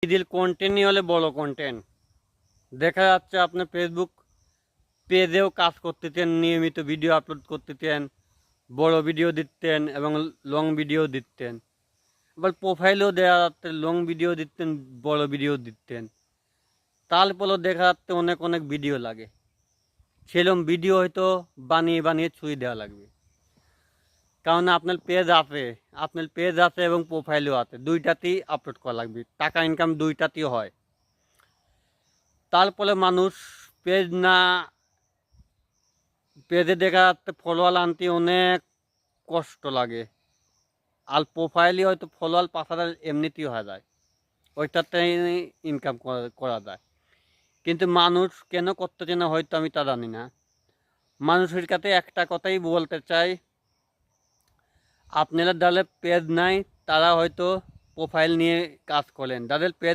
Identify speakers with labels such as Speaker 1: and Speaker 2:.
Speaker 1: দিল কন্টেন্টই হলে বড় কন্টেন্ট। দেখা যাচ্ছে আপনি ফেসবুক পেজেও কাজ করতেছেন, নিয়মিত ভিডিও আপলোড করতেছেন, বড় ভিডিও দিতেন এবং লং ভিডিও দিতেন। আবার প্রোফাইলেও দেখা যাচ্ছে লং ভিডিও দিতেন, বড় ভিডিও দিতেন। তারপরেও দেখা যাচ্ছে অনেক অনেক ভিডিও লাগে। সেরকম ভিডিও হয়তো বানিয়ে বানিয়ে ছুঁয়ে দেওয়া লাগবে। কারণ আপনার পেজ আছে এবং প্রোফাইলও আছে, দুইটাতেই আপলোড করা লাগবে। টাকা ইনকাম দুইটাতেই হয়। তারপরে মানুষ পেজে দেখা যাচ্ছে ফলোয়ার আনতে অনেক কষ্ট লাগে। আর প্রোফাইলে হয়তো ফলোয়ার 5,000 এমনিতেই হয়ে যায়, ওইটাতে ইনকাম করা যায়। কিন্তু মানুষ কেন করতেছে না হয়তো আমি তা জানি না। মানুষের কাছে একটা কথাই বলতে চাই, আপনারা যাদের পেজ নাই তারা হয়তো প্রোফাইল নিয়ে কাজ করেন, যাদের পেজ